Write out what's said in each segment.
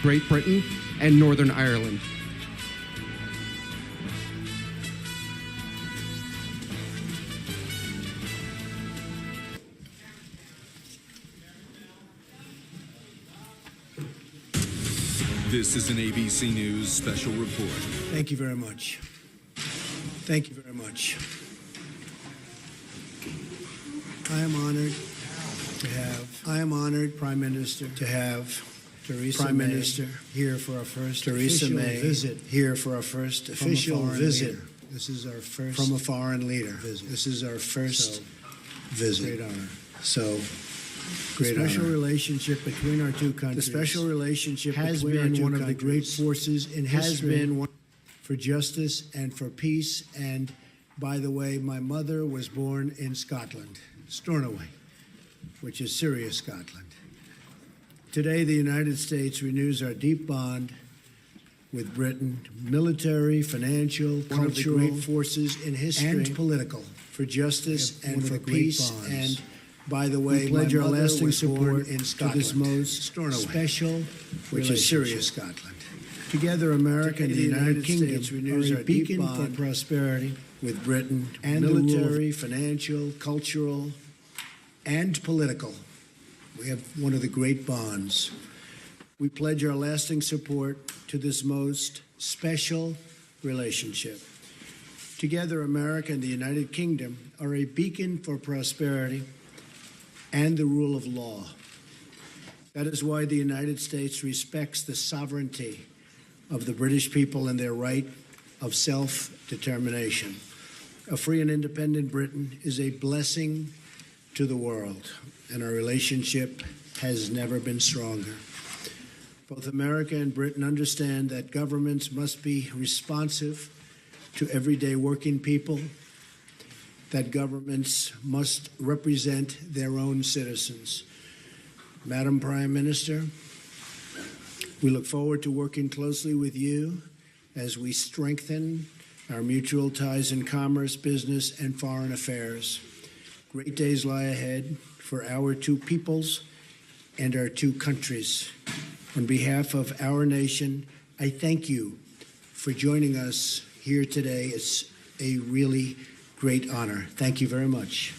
Great Britain, and Northern Ireland. This is an ABC News special report. Thank you very much. Thank you very much. I am honored, Prime Minister, to have Theresa Prime May Minister here for our first Theresa May visit here for our first official visit. Leader. This is our first from a foreign leader. Visit. This is our first visit. Great honor. So. Great the special honor. Relationship between our two countries. The special relationship has been one of the great forces in history. Has been one for justice and for peace. And by the way, my mother was born in Scotland, Stornoway, which is Syria, Scotland. Today, the United States renews our deep bond with Britain, military, financial, cultural great forces in history and political for justice and for peace. And by the way, we pledge our lasting support in Scotland to this most special, which is Syria, Scotland. Together, America and the United Kingdom renews our beacon for prosperity with Britain and military, financial, cultural, and political. We have one of the great bonds. We pledge our lasting support to this most special relationship. Together, America and the United Kingdom are a beacon for prosperity and the rule of law. That is why the United States respects the sovereignty of the British people and their right of self-determination. A free and independent Britain is a blessing to the world, and our relationship has never been stronger. Both America and Britain understand that governments must be responsive to everyday working people, that governments must represent their own citizens. Madam Prime Minister, we look forward to working closely with you as we strengthen our mutual ties in commerce, business, and foreign affairs. Great days lie ahead for our two peoples and our two countries. On behalf of our nation, I thank you for joining us here today. It's a really great honor. Thank you very much.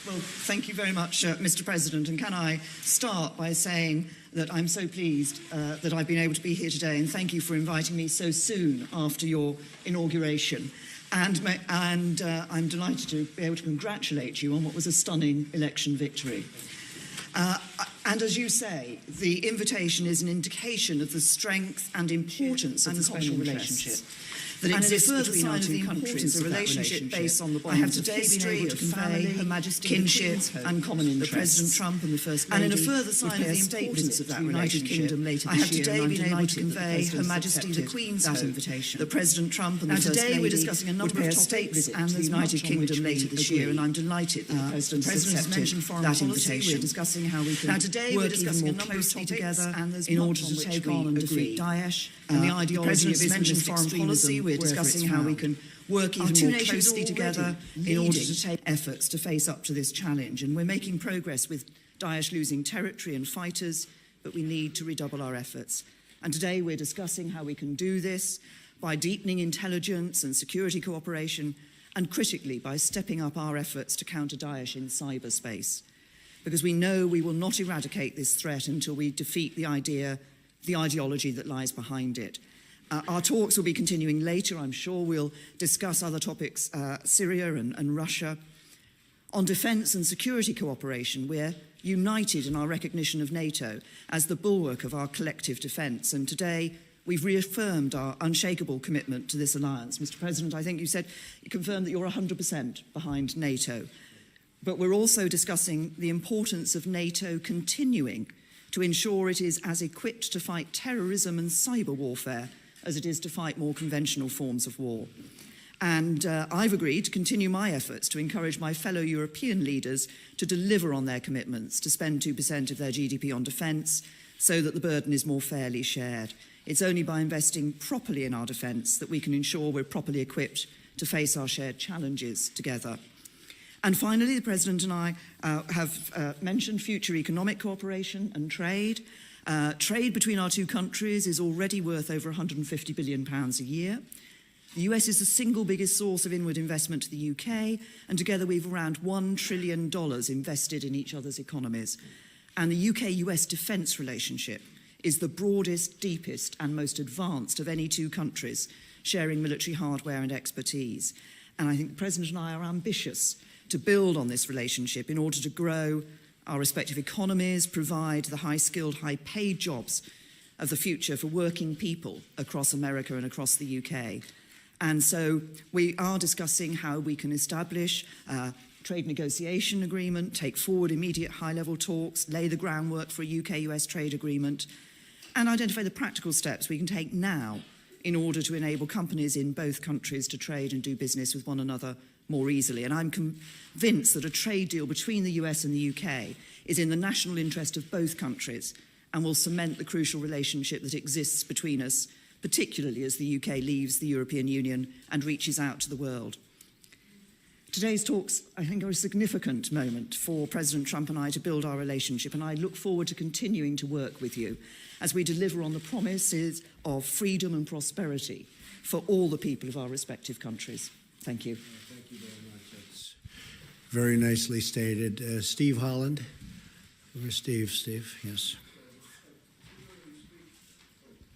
Well, thank you very much, Mr. President. And can I start by saying that I'm so pleased that I've been able to be here today, and thank you for inviting me so soon after your inauguration. And I'm delighted to be able to congratulate you on what was a stunning election victory. And as you say, the invitation is an indication of the strength and importance of the special relationship that exists between our two countries, a relationship based on the bonds of history, of family, Her Majesty, kinship, and common interests. President Trump and the First Lady. And in a further sign of the importance of that United Kingdom later this year, I have today been able to convey Her Majesty the Queen's that invitation. The President Trump and the First Lady we're discussing a number of topics and the United Kingdom later this year, and I'm delighted that the President has mentioned foreign policy. We're discussing how we can work even more closely together in order to take on and defeat Daesh. And the ideology of mentioned foreign policy, we're discussing how we can work even more closely together in order to take efforts to face up to this challenge. And we're making progress with Daesh losing territory and fighters, but we need to redouble our efforts. And today we're discussing how we can do this by deepening intelligence and security cooperation, and critically by stepping up our efforts to counter Daesh in cyberspace. Because we know we will not eradicate this threat until we defeat the ideology that lies behind it. Our talks will be continuing later. I'm sure we'll discuss other topics, Syria and Russia. On defence and security cooperation, we're united in our recognition of NATO as the bulwark of our collective defence. And today, we've reaffirmed our unshakable commitment to this alliance. Mr. President, I think you confirmed that you're 100% behind NATO. But we're also discussing the importance of NATO continuing to ensure it is as equipped to fight terrorism and cyber warfare as it is to fight more conventional forms of war. And I've agreed to continue my efforts to encourage my fellow European leaders to deliver on their commitments to spend 2% of their GDP on defence so that the burden is more fairly shared. It's only by investing properly in our defence that we can ensure we're properly equipped to face our shared challenges together. And finally, the President and I have mentioned future economic cooperation and trade. Trade between our two countries is already worth over £150 billion a year. The US is the single biggest source of inward investment to the UK, and together we've around $1 trillion invested in each other's economies. And the UK-US defence relationship is the broadest, deepest and most advanced of any two countries, sharing military hardware and expertise. And I think the President and I are ambitious to build on this relationship in order to grow our respective economies, provide the high-skilled, high-paid jobs of the future for working people across America and across the UK. And so we are discussing how we can establish a trade negotiation agreement, take forward immediate high-level talks, lay the groundwork for a UK-US trade agreement, and identify the practical steps we can take now in order to enable companies in both countries to trade and do business with one another more easily. And I'm convinced that a trade deal between the US and the UK is in the national interest of both countries and will cement the crucial relationship that exists between us, particularly as the UK leaves the European Union and reaches out to the world. Today's talks, I think, are a significant moment for President Trump and I to build our relationship, and I look forward to continuing to work with you as we deliver on the promises of freedom and prosperity for all the people of our respective countries. Thank you. Thank you very much. That's very nicely stated. Steve Holland. Where's Steve? Steve, yes.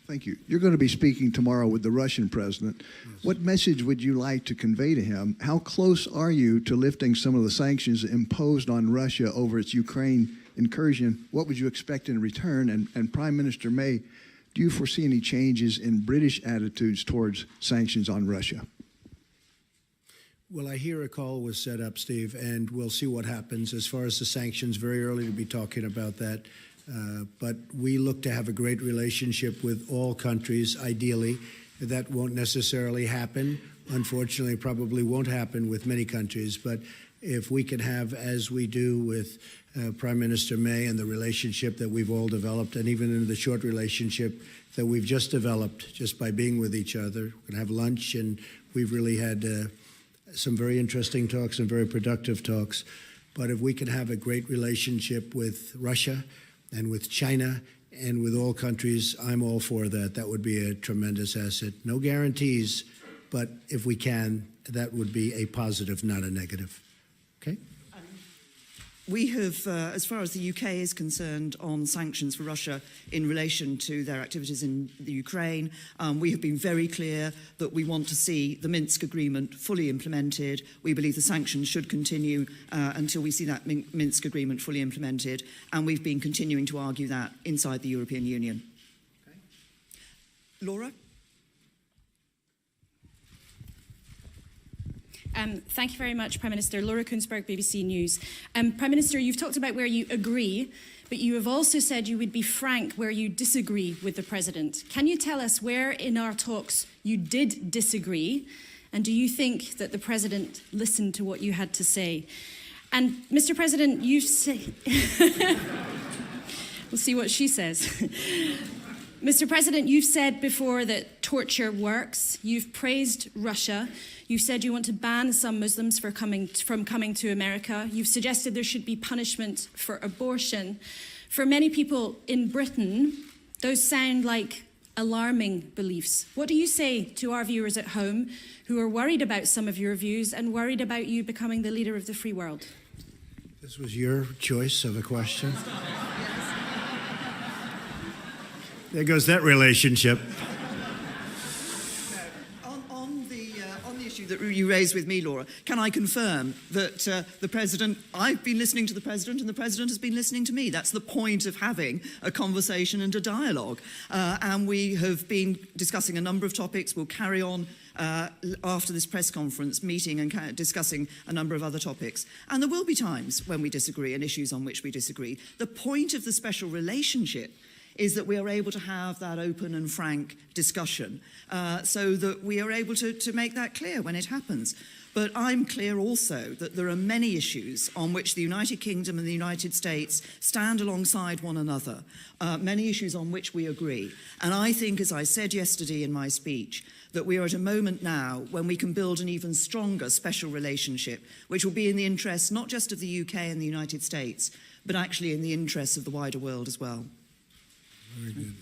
Thank you. You're going to be speaking tomorrow with the Russian president. Yes. What message would you like to convey to him? How close are you to lifting some of the sanctions imposed on Russia over its Ukraine incursion? What would you expect in return? And Prime Minister May, do you foresee any changes in British attitudes towards sanctions on Russia? Well, I hear a call was set up, Steve, and we'll see what happens. As far as the sanctions, very early to be talking about that. But we look to have a great relationship with all countries, ideally. That won't necessarily happen. Unfortunately, probably won't happen with many countries. But if we can have, as we do with Prime Minister May and the relationship that we've all developed, and even in the short relationship that we've just developed just by being with each other, we're going to have lunch, and we've really had some very interesting talks and very productive talks. But if we can have a great relationship with Russia and with China and with all countries, I'm all for that. That would be a tremendous asset. No guarantees, but if we can, that would be a positive, not a negative. Okay? We have, as far as the UK is concerned, on sanctions for Russia in relation to their activities in the Ukraine, we have been very clear that we want to see the Minsk agreement fully implemented. We believe the sanctions should continue until we see that Minsk agreement fully implemented, and we've been continuing to argue that inside the European Union. Okay. Laura? Thank you very much, Prime Minister. Laura Kunsberg, BBC News. Prime Minister, you've talked about where you agree, but you have also said you would be frank where you disagree with the President. Can you tell us where in our talks you did disagree, and do you think that the President listened to what you had to say? And, Mr. President, you say... We'll see what she says. Mr. President, you've said before that torture works. You've praised Russia. You've said you want to ban some Muslims from coming to America. You've suggested there should be punishment for abortion. For many people in Britain, those sound like alarming beliefs. What do you say to our viewers at home who are worried about some of your views and worried about you becoming the leader of the free world? This was your choice of a question. There goes that relationship. On the issue that you raised with me, Laura, can I confirm that the President, I've been listening to the President and the President has been listening to me. That's the point of having a conversation and a dialogue. And we have been discussing a number of topics. We'll carry on after this press conference meeting and discussing a number of other topics. And there will be times when we disagree and issues on which we disagree. The point of the special relationship is that we are able to have that open and frank discussion so that we are able to make that clear when it happens. But I'm clear also that there are many issues on which the United Kingdom and the United States stand alongside one another, many issues on which we agree. And I think, as I said yesterday in my speech, that we are at a moment now when we can build an even stronger special relationship, which will be in the interests not just of the UK and the United States, but actually in the interests of the wider world as well. Very good.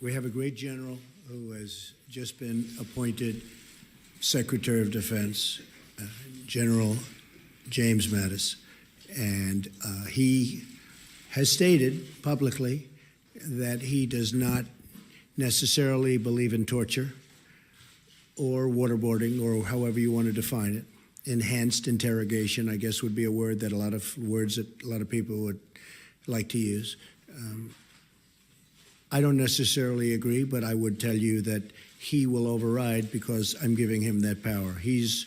We have a great general who has just been appointed Secretary of Defense, General James Mattis, and he has stated publicly that he does not necessarily believe in torture or waterboarding, or however you want to define it. Enhanced interrogation, I guess, would be a word that a lot of people would like to use. I don't necessarily agree, but I would tell you that he will override because I'm giving him that power. He's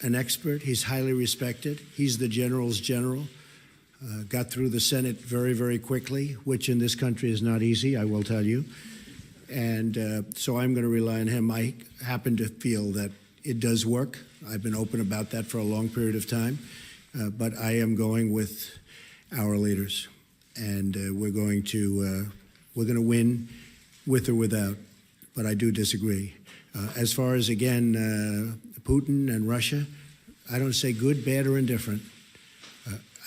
an expert. He's highly respected. He's the general's general. Got through the Senate very, very quickly, which in this country is not easy, I will tell you. And so I'm going to rely on him. I happen to feel that it does work. I've been open about that for a long period of time. But I am going with our leaders. And we're going to win with or without. But I do disagree. As far as, again, Putin and Russia, I don't say good, bad, or indifferent.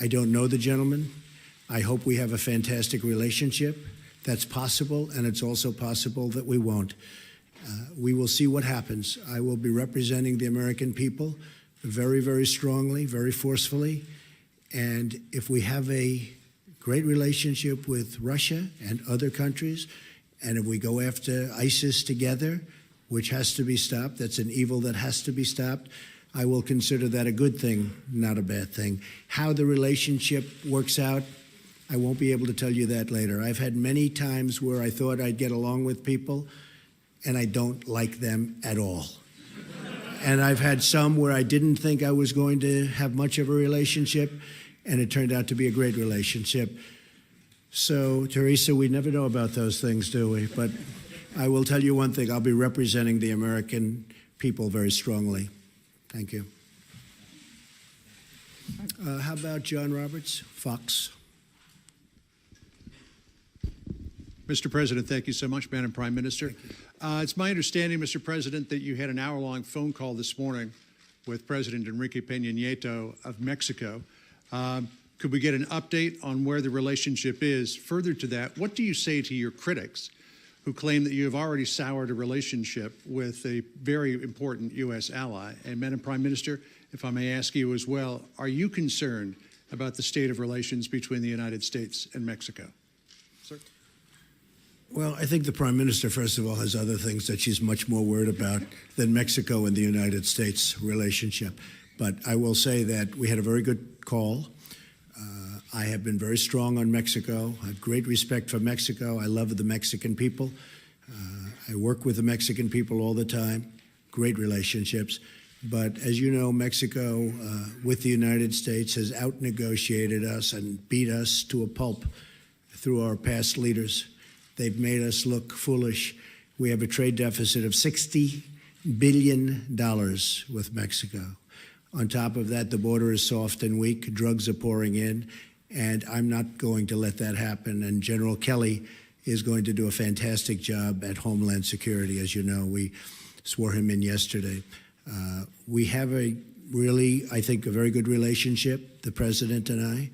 I don't know the gentleman. I hope we have a fantastic relationship. That's possible, and it's also possible that we won't. We will see what happens. I will be representing the American people very, very strongly, very forcefully. And if we have a great relationship with Russia and other countries, and if we go after ISIS together, which has to be stopped, that's an evil that has to be stopped, I will consider that a good thing, not a bad thing. How the relationship works out, I won't be able to tell you that later. I've had many times where I thought I'd get along with people, and I don't like them at all. And I've had some where I didn't think I was going to have much of a relationship, and it turned out to be a great relationship. So, Theresa, we never know about those things, do we? But I will tell you one thing. I'll be representing the American people very strongly. Thank you. How about John Roberts, Fox? Mr. President, thank you so much, Madam Prime Minister. It's my understanding, Mr. President, that you had an hour-long phone call this morning with President Enrique Peña Nieto of Mexico. Could we get an update on where the relationship is? Further to that, what do you say to your critics who claim that you have already soured a relationship with a very important U.S. ally? And Madam Prime Minister, if I may ask you as well, are you concerned about the state of relations between the United States and Mexico? Sir? Well, I think the Prime Minister, first of all, has other things that she's much more worried about than Mexico and the United States relationship. But I will say that we had a very good call. I have been very strong on Mexico. I have great respect for Mexico. I love the Mexican people. I work with the Mexican people all the time. Great relationships. But as you know, Mexico, with the United States, has out-negotiated us and beat us to a pulp through our past leaders. They've made us look foolish. We have a trade deficit of $60 billion with Mexico. On top of that, the border is soft and weak. Drugs are pouring in. And I'm not going to let that happen. And General Kelly is going to do a fantastic job at Homeland Security. As you know, we swore him in yesterday. We have a really, I think, a very good relationship, the President and I.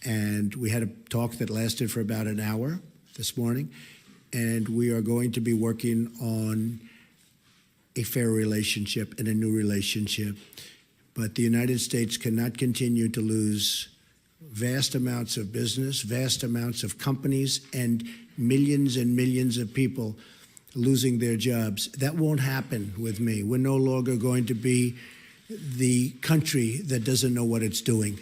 And we had a talk that lasted for about an hour this morning. And we are going to be working on a fair relationship and a new relationship. But the United States cannot continue to lose vast amounts of business, vast amounts of companies, and millions of people losing their jobs. That won't happen with me. We're no longer going to be the country that doesn't know what it's doing.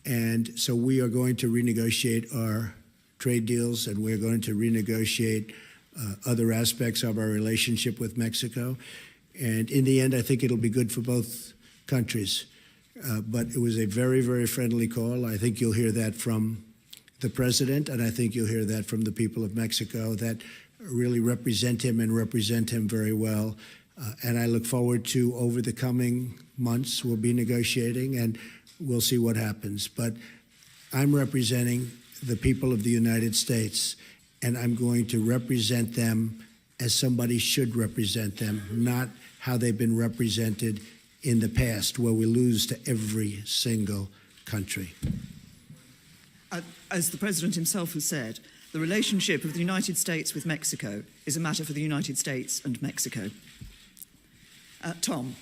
And so we are going to renegotiate our trade deals, and we're going to renegotiate other aspects of our relationship with Mexico. And in the end, I think it'll be good for both countries. But it was a very, very friendly call. I think you'll hear that from the President, and I think you'll hear that from the people of Mexico that really represent him and represent him very well. And I look forward to, over the coming months, we'll be negotiating, and we'll see what happens. But I'm representing the people of the United States, and I'm going to represent them as somebody should represent them, not how they've been represented in the past, where we lose to every single country. As the President himself has said, The relationship of the United States with Mexico is a matter for the United States and Mexico. Tom.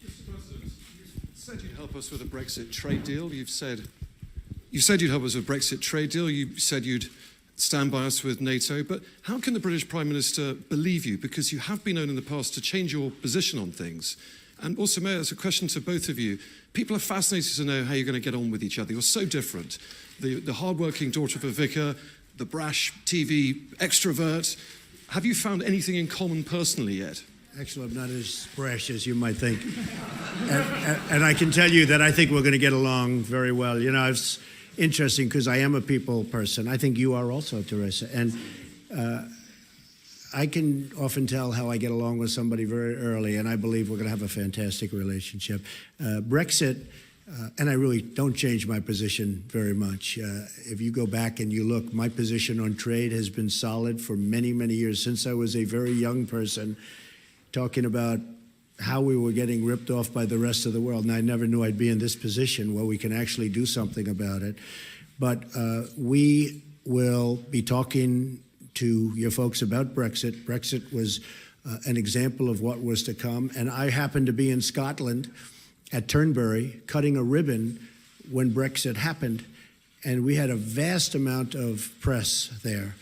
Mr. President, you said you'd help us with a Brexit trade deal. You said you'd help us with a Brexit trade deal. You said you'd stand by us with NATO. But how can the British Prime Minister believe you? Because you have been known in the past to change your position on things. And also, Mayor, it's a question to both of you. People are fascinated to know how you're going to get on with each other. You're so different. The hard-working daughter of a vicar, the brash TV extrovert. Have you found anything in common personally yet? Actually, I'm not as brash as you might think. and I can tell you that I think we're going to get along very well. You know, it's interesting because I am a people person. I think you are also, Theresa. And I can often tell how I get along with somebody very early, and I believe we're going to have a fantastic relationship. Brexit, and I really don't change my position very much. If you go back and you look, my position on trade has been solid for many, many years, since I was a very young person, talking about how we were getting ripped off by the rest of the world. And I never knew I'd be in this position where we can actually do something about it. But we will be talking to your folks about Brexit. Brexit was an example of what was to come. And I happened to be in Scotland at Turnberry cutting a ribbon when Brexit happened. And we had a vast amount of press there.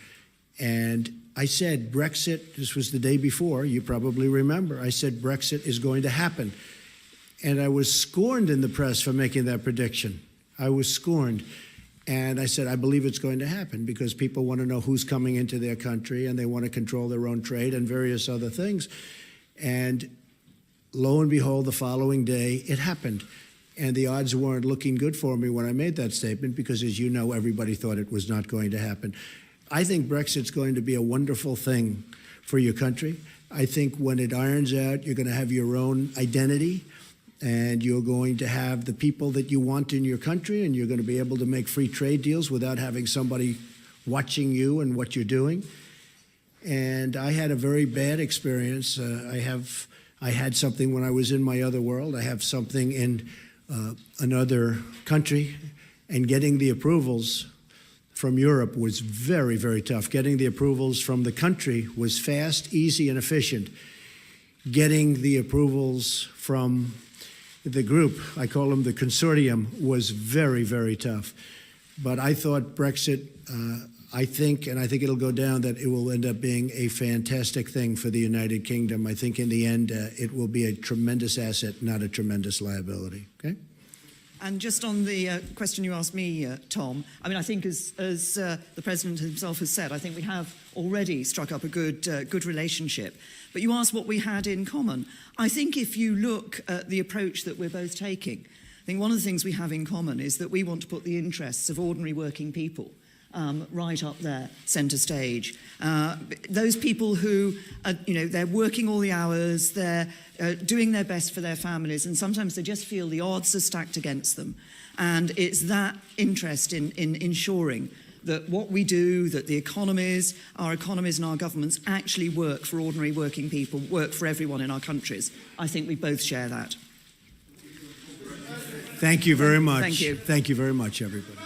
And I said, Brexit, this was the day before, you probably remember, I said, Brexit is going to happen. And I was scorned in the press for making that prediction. I was scorned. And I said, I believe it's going to happen because people want to know who's coming into their country and they want to control their own trade and various other things. And lo and behold, the following day, it happened. And the odds weren't looking good for me when I made that statement because, as you know, everybody thought it was not going to happen. I think Brexit's going to be a wonderful thing for your country. I think when it irons out, you're going to have your own identity, and you're going to have the people that you want in your country, and you're going to be able to make free trade deals without having somebody watching you and what you're doing. And I had a very bad experience. I had something when I was in my other world. I have something in another country, and getting the approvals from Europe was very, very tough. Getting the approvals from the country was fast, easy, and efficient. Getting the approvals from the group, I call them the consortium, was very, very tough. But I thought Brexit, I think it'll go down, that it will end up being a fantastic thing for the United Kingdom. I think in the end, it will be a tremendous asset, not a tremendous liability. Okay? And just on the question you asked me, Tom, I mean, I think as the President himself has said, I think we have already struck up a good relationship. But you asked what we had in common. I think if you look at the approach that we're both taking, I think one of the things we have in common is that we want to put the interests of ordinary working people right up there, centre stage. Those people who, they're working all the hours, they're doing their best for their families, and sometimes they just feel the odds are stacked against them. And it's that interest in ensuring that what we do, that the economies, our economies and our governments actually work for ordinary working people, work for everyone in our countries. I think we both share that. Thank you very much. Thank you. Thank you very much, everybody.